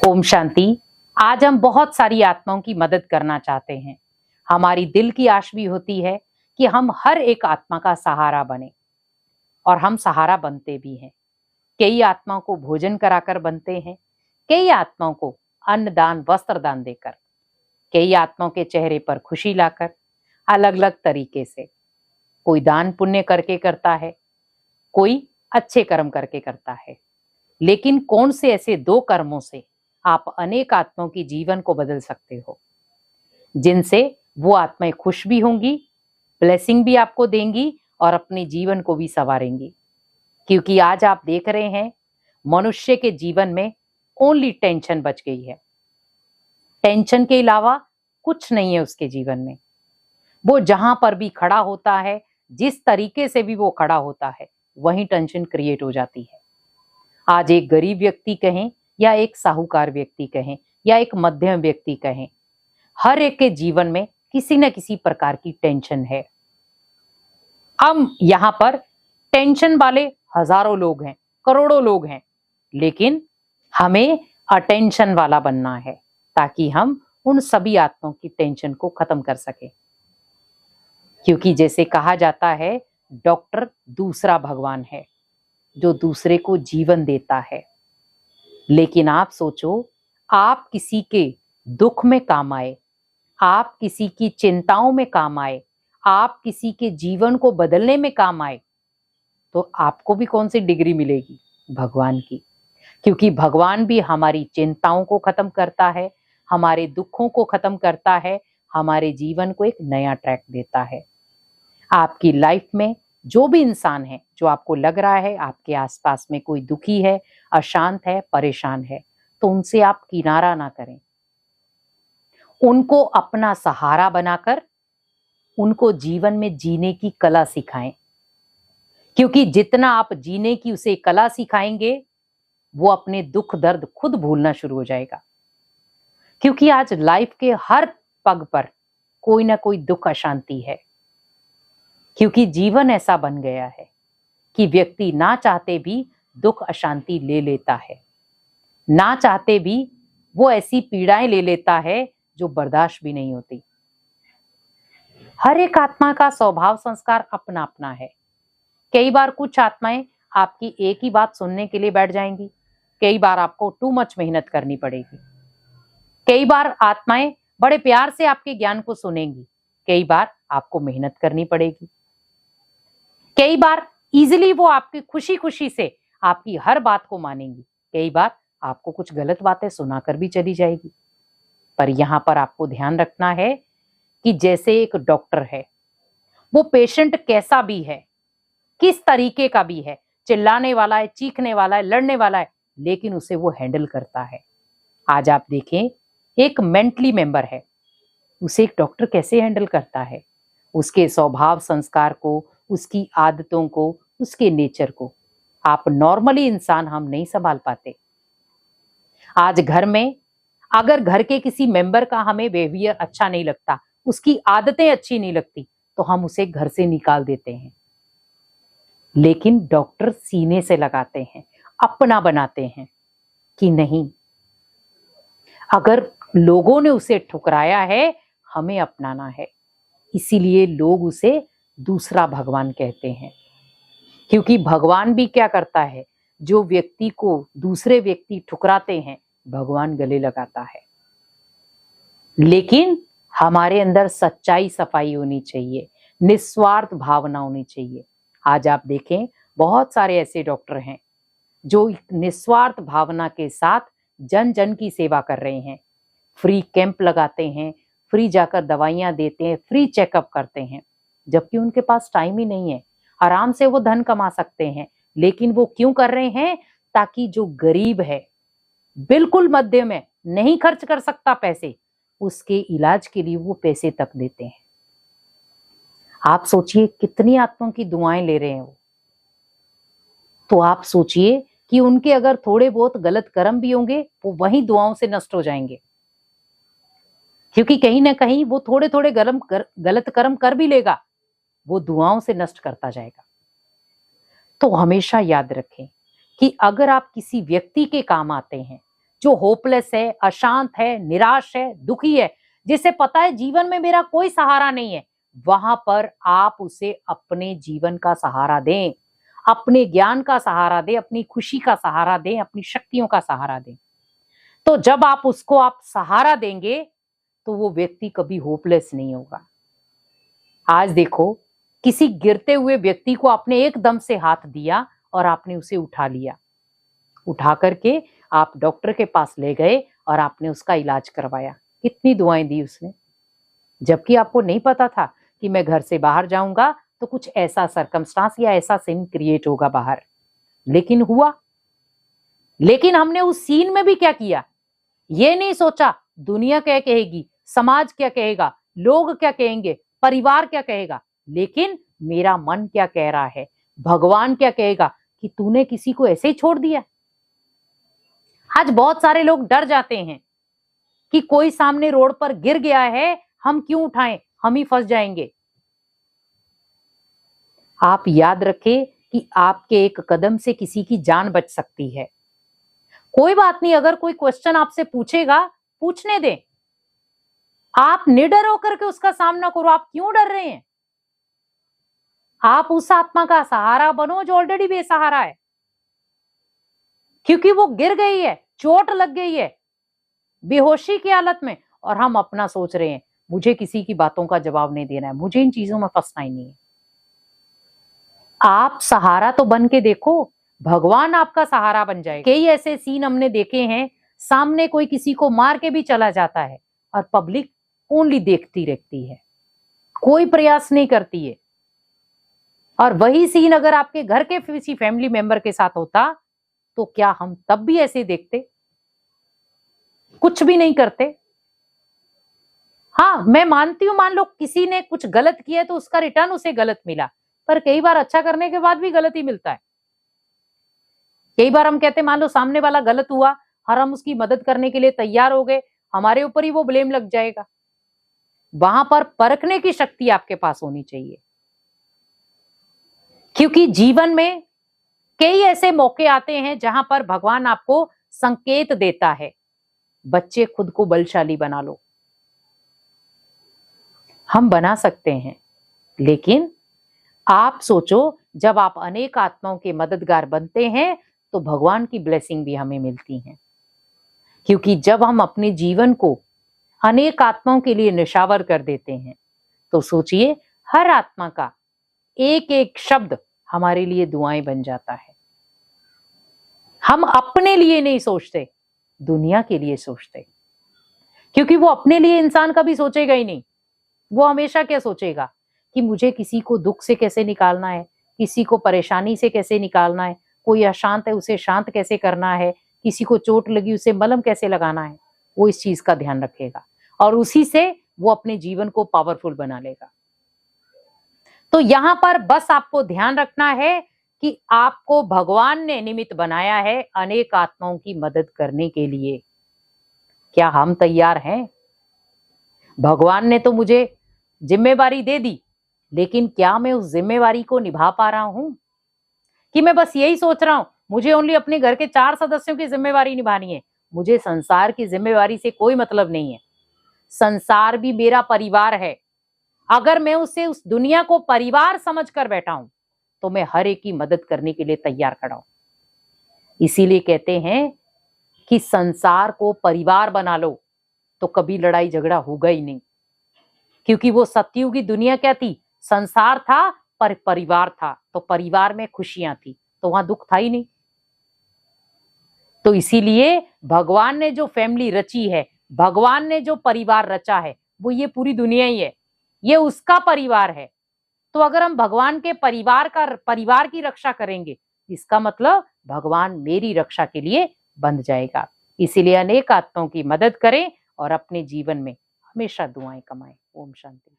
ओम शांति। आज हम बहुत सारी आत्माओं की मदद करना चाहते हैं। हमारी दिल की आश भी होती है कि हम हर एक आत्मा का सहारा बने, और हम सहारा बनते भी हैं। कई आत्माओं को भोजन कराकर बनते हैं, कई आत्माओं को अन्न दान वस्त्र दान देकर, कई आत्माओं के चेहरे पर खुशी लाकर, अलग अलग तरीके से। कोई दान पुण्य करके करता है, कोई अच्छे कर्म करके करता है। लेकिन कौन से ऐसे दो कर्मों से आप अनेक आत्माओं की जीवन को बदल सकते हो, जिनसे वो आत्माएं खुश भी होंगी, ब्लेसिंग भी आपको देंगी और अपने जीवन को भी संवारेंगी। क्योंकि आज आप देख रहे हैं मनुष्य के जीवन में ओनली टेंशन बच गई है। टेंशन के अलावा कुछ नहीं है उसके जीवन में। वो जहां पर भी खड़ा होता है, जिस तरीके से भी वो खड़ा होता है, वहीं टेंशन क्रिएट हो जाती है। आज एक गरीब व्यक्ति कहें या एक साहूकार व्यक्ति कहें या एक मध्यम व्यक्ति कहें, हर एक के जीवन में किसी न किसी प्रकार की टेंशन है। हम यहां पर टेंशन वाले हजारों लोग हैं, करोड़ों लोग हैं, लेकिन हमें अटेंशन वाला बनना है ताकि हम उन सभी आत्माओं की टेंशन को खत्म कर सकें। क्योंकि जैसे कहा जाता है, डॉक्टर दूसरा भगवान है जो दूसरे को जीवन देता है। लेकिन आप सोचो, आप किसी के दुख में काम आए, आप किसी की चिंताओं में काम आए, आप किसी के जीवन को बदलने में काम आए, तो आपको भी कौन सी डिग्री मिलेगी? भगवान की। क्योंकि भगवान भी हमारी चिंताओं को खत्म करता है, हमारे दुखों को खत्म करता है, हमारे जीवन को एक नया ट्रैक देता है। आपकी लाइफ में जो भी इंसान है, जो आपको लग रहा है आपके आसपास में कोई दुखी है, अशांत है, परेशान है, तो उनसे आप किनारा ना करें। उनको अपना सहारा बनाकर उनको जीवन में जीने की कला सिखाएं। क्योंकि जितना आप जीने की उसे कला सिखाएंगे, वो अपने दुख दर्द खुद भूलना शुरू हो जाएगा। क्योंकि आज लाइफ के हर पग पर कोई ना कोई दुख अशांति है। क्योंकि जीवन ऐसा बन गया है कि व्यक्ति ना चाहते भी दुख अशांति ले लेता है, ना चाहते भी वो ऐसी पीड़ाएं ले लेता है जो बर्दाश्त भी नहीं होती। हर एक आत्मा का स्वभाव संस्कार अपना अपना है। कई बार कुछ आत्माएं आपकी एक ही बात सुनने के लिए बैठ जाएंगी, कई बार आपको टू मच मेहनत करनी पड़ेगी। कई बार आत्माएं बड़े प्यार से आपके ज्ञान को सुनेंगी, कई बार आपको मेहनत करनी पड़ेगी। कई बार इजीली वो आपकी खुशी खुशी से आपकी हर बात को मानेंगी, कई बार आपको कुछ गलत बातें सुनाकर भी चली जाएगी। पर यहाँ पर आपको ध्यान रखना है कि जैसे एक डॉक्टर है, वो पेशेंट कैसा भी है, किस तरीके का भी है, चिल्लाने वाला है, चीखने वाला है, लड़ने वाला है, लेकिन उसे वो हैंडल करता है। आज आप देखें, एक मेंटली मेंबर है, उसे एक डॉक्टर कैसे हैंडल करता है? उसके स्वभाव संस्कार को, उसकी आदतों को, उसके नेचर को आप नॉर्मली इंसान हम नहीं संभाल पाते। आज घर में अगर घर के किसी मेंबर का हमें बिहेवियर अच्छा नहीं लगता, उसकी आदतें अच्छी नहीं लगती, तो हम उसे घर से निकाल देते हैं। लेकिन डॉक्टर सीने से लगाते हैं, अपना बनाते हैं कि नहीं, अगर लोगों ने उसे ठुकराया है, हमें अपनाना है। इसीलिए लोग उसे दूसरा भगवान कहते हैं। क्योंकि भगवान भी क्या करता है, जो व्यक्ति को दूसरे व्यक्ति ठुकराते हैं, भगवान गले लगाता है। लेकिन हमारे अंदर सच्चाई सफाई होनी चाहिए, निस्वार्थ भावना होनी चाहिए। आज आप देखें, बहुत सारे ऐसे डॉक्टर हैं जो निस्वार्थ भावना के साथ जन जन की सेवा कर रहे हैं। फ्री कैंप लगाते हैं, फ्री जाकर दवाइयां देते हैं, फ्री चेकअप करते हैं, जबकि उनके पास टाइम ही नहीं है। आराम से वो धन कमा सकते हैं, लेकिन वो क्यों कर रहे हैं? ताकि जो गरीब है, बिल्कुल मध्यम है, नहीं खर्च कर सकता पैसे, उसके इलाज के लिए वो पैसे तक देते हैं। आप सोचिए कितनी आत्माओं की दुआएं ले रहे हैं वो। तो आप सोचिए कि उनके अगर थोड़े बहुत गलत कर्म भी होंगे, वो वही दुआओं से नष्ट हो जाएंगे। क्योंकि कहीं ना कहीं वो थोड़े थोड़े गलत कर्म कर भी लेगा, वो दुआओं से नष्ट करता जाएगा। तो हमेशा याद रखें कि अगर आप किसी व्यक्ति के काम आते हैं जो होपलेस है, अशांत है, निराश है, दुखी है, जिसे पता है जीवन में मेरा कोई सहारा नहीं है, वहां पर आप उसे अपने जीवन का सहारा दें, अपने ज्ञान का सहारा दें, अपनी खुशी का सहारा दें, अपनी शक्तियों का सहारा दें। तो जब आप उसको सहारा देंगे तो वो व्यक्ति कभी होपलेस नहीं होगा। आज देखो, किसी गिरते हुए व्यक्ति को आपने एकदम से हाथ दिया और आपने उसे उठा लिया, उठा करके आप डॉक्टर के पास ले गए और आपने उसका इलाज करवाया। कितनी दुआएं दी उसने, जबकि आपको नहीं पता था कि मैं घर से बाहर जाऊंगा तो कुछ ऐसा सरकमस्टांस या ऐसा सीन क्रिएट होगा बाहर, लेकिन हुआ। लेकिन हमने उस सीन में भी क्या किया, ये नहीं सोचा दुनिया क्या कहेगी, समाज क्या कहेगा, लोग क्या कहेंगे, परिवार क्या कहेगा, लेकिन मेरा मन क्या कह रहा है, भगवान क्या कहेगा कि तूने किसी को ऐसे ही छोड़ दिया। आज बहुत सारे लोग डर जाते हैं कि कोई सामने रोड पर गिर गया है, हम क्यों उठाएं, हम ही फंस जाएंगे। आप याद रखें कि आपके एक कदम से किसी की जान बच सकती है। कोई बात नहीं, अगर कोई क्वेश्चन आपसे पूछेगा, पूछने दें, आप निडर होकर के उसका सामना करो। आप क्यों डर रहे हैं? आप उस आत्मा का सहारा बनो जो ऑलरेडी बेसहारा है, क्योंकि वो गिर गई है, चोट लग गई है, बेहोशी की हालत में, और हम अपना सोच रहे हैं मुझे किसी की बातों का जवाब नहीं देना है, मुझे इन चीजों में फंसना ही नहीं है। आप सहारा तो बन के देखो, भगवान आपका सहारा बन जाएगा। कई ऐसे सीन हमने देखे हैं, सामने कोई किसी को मार के भी चला जाता है और पब्लिक ओनली देखती रहती है, कोई प्रयास नहीं करती है। और वही सीन अगर आपके घर के किसी फैमिली मेंबर के साथ होता तो क्या हम तब भी ऐसे देखते? कुछ भी नहीं करते। हाँ, मैं मानती हूं, मान लो किसी ने कुछ गलत किया तो उसका रिटर्न उसे गलत मिला, पर कई बार अच्छा करने के बाद भी गलत ही मिलता है। कई बार हम कहते हैं मान लो सामने वाला गलत हुआ और हम उसकी मदद करने के लिए तैयार हो गए, हमारे ऊपर ही वो ब्लेम लग जाएगा। वहां पर परखने की शक्ति आपके पास होनी चाहिए, क्योंकि जीवन में कई ऐसे मौके आते हैं जहां पर भगवान आपको संकेत देता है, बच्चे खुद को बलशाली बना लो। हम बना सकते हैं, लेकिन आप सोचो जब आप अनेक आत्माओं के मददगार बनते हैं तो भगवान की ब्लेसिंग भी हमें मिलती है। क्योंकि जब हम अपने जीवन को अनेक आत्माओं के लिए निशावर कर देते हैं तो सोचिए, हर आत्मा का एक एक शब्द हमारे लिए दुआएं बन जाता है। हम अपने लिए नहीं सोचते, दुनिया के लिए सोचते, क्योंकि वो अपने लिए इंसान कभी सोचेगा ही नहीं। वो हमेशा क्या सोचेगा कि मुझे किसी को दुख से कैसे निकालना है, किसी को परेशानी से कैसे निकालना है, कोई अशांत है उसे शांत कैसे करना है, किसी को चोट लगी उसे मलहम कैसे लगाना है। वो इस चीज का ध्यान रखेगा और उसी से वो अपने जीवन को पावरफुल बना लेगा। तो यहां पर बस आपको ध्यान रखना है कि आपको भगवान ने निमित्त बनाया है अनेक आत्माओं की मदद करने के लिए। क्या हम तैयार हैं? भगवान ने तो मुझे जिम्मेवारी दे दी, लेकिन क्या मैं उस जिम्मेवारी को निभा पा रहा हूं? कि मैं बस यही सोच रहा हूं मुझे ओनली अपने घर के 4 सदस्यों की जिम्मेवारी निभानी है, मुझे संसार की जिम्मेवारी से कोई मतलब नहीं है। संसार भी मेरा परिवार है। अगर मैं उस दुनिया को परिवार समझ कर बैठा हूं तो मैं हर एक की मदद करने के लिए तैयार खड़ा हूं। इसीलिए कहते हैं कि संसार को परिवार बना लो तो कभी लड़ाई झगड़ा होगा ही नहीं, क्योंकि वो सतयुग की दुनिया क्या थी, संसार था पर परिवार था, तो परिवार में खुशियां थी, तो वहां दुख था ही नहीं। तो इसीलिए भगवान ने जो फैमिली रची है, भगवान ने जो परिवार रचा है, वो ये पूरी दुनिया ही है, ये उसका परिवार है। तो अगर हम भगवान के परिवार की रक्षा करेंगे, इसका मतलब भगवान मेरी रक्षा के लिए बंध जाएगा। इसीलिए अनेक आत्माओं की मदद करें और अपने जीवन में हमेशा दुआएं कमाएं। ओम शांति।